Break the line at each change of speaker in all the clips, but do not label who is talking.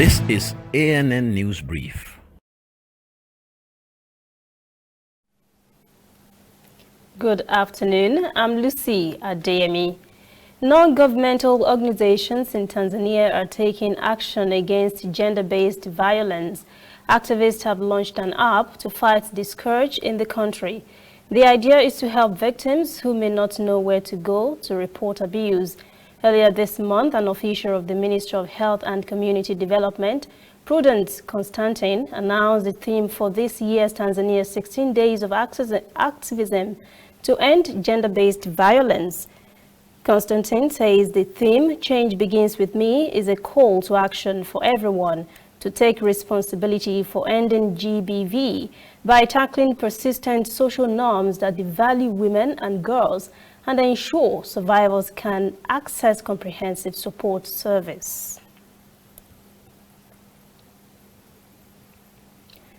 This is ANN News Brief.
Good afternoon. I'm Lucy Adeyemi. Non-governmental organizations in Tanzania are taking action against gender-based violence. Activists have launched an app to fight this scourge in the country. The idea is to help victims who may not know where to go to report abuse. Earlier this month, an official of the Ministry of Health and Community Development, Prudence Constantine, announced the theme for this year's Tanzania 16 Days of Activism to end gender-based violence. Constantine says the theme, Change Begins With Me, is a call to action for everyone to take responsibility for ending GBV by tackling persistent social norms that devalue women and girls and ensure survivors can access comprehensive support service.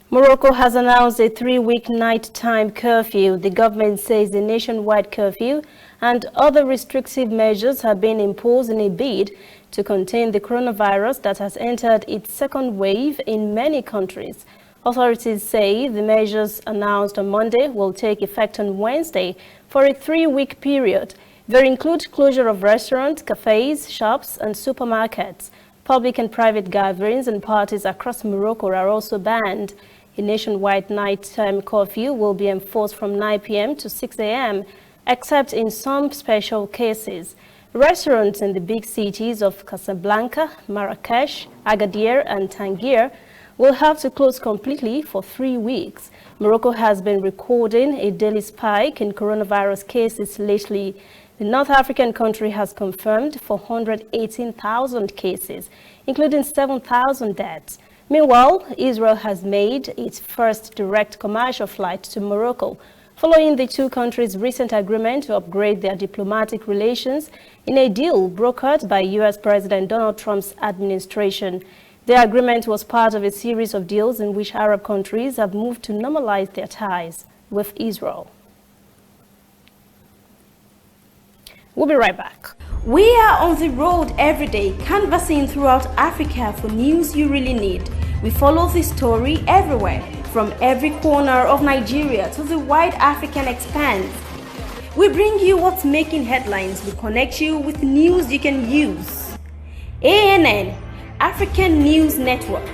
Morocco has announced a 3-week nighttime curfew. The government says the nationwide curfew and other restrictive measures have been imposed in a bid to contain the coronavirus that has entered its second wave in many countries. Authorities say the measures announced on Monday will take effect on Wednesday for a 3-week period. They include closure of restaurants, cafes, shops, and supermarkets. Public and private gatherings and parties across Morocco are also banned. A nationwide nighttime curfew will be enforced from 9 p.m. to 6 a.m., except in some special cases. Restaurants in the big cities of Casablanca, Marrakesh, Agadir, and Tangier will have to close completely for 3 weeks. Morocco has been recording a daily spike in coronavirus cases lately. The North African country has confirmed 418,000 cases, including 7,000 deaths. Meanwhile, Israel has made its first direct commercial flight to Morocco, following the two countries' recent agreement to upgrade their diplomatic relations in a deal brokered by U.S. President Donald Trump's administration. The agreement was part of a series of deals in which Arab countries have moved to normalize their ties with Israel. We'll be right back.
We are on the road every day, canvassing throughout Africa for news you really need. We follow the story everywhere, from every corner of Nigeria to the wide African expanse. We bring you what's making headlines. We connect you with news you can use. ANN, African News Network,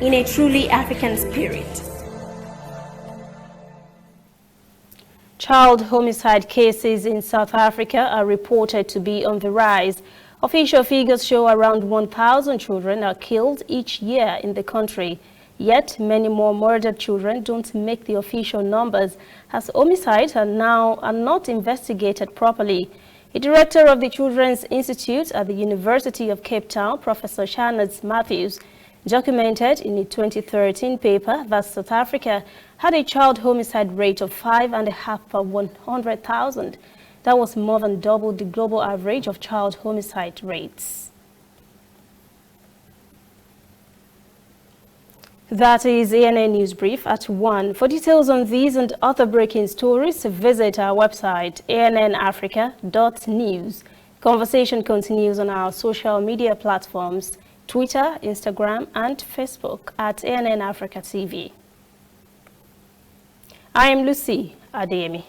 in a truly African spirit.
Child homicide cases in South Africa are reported to be on the rise. Official figures show around 1,000 children are killed each year in the country. Yet, many more murdered children don't make the official numbers, as homicides are not investigated properly. A director of the Children's Institute at the University of Cape Town, Professor Shannon Matthews, documented in a 2013 paper that South Africa had a child homicide rate of 5.5 per 100,000. That was more than double the global average of child homicide rates. That is ANN News Brief at 1. For details on these and other breaking stories, visit our website, annafrica.news. Conversation continues on our social media platforms, Twitter, Instagram, and Facebook at ANN Africa TV. I am Lucy Adeyemi.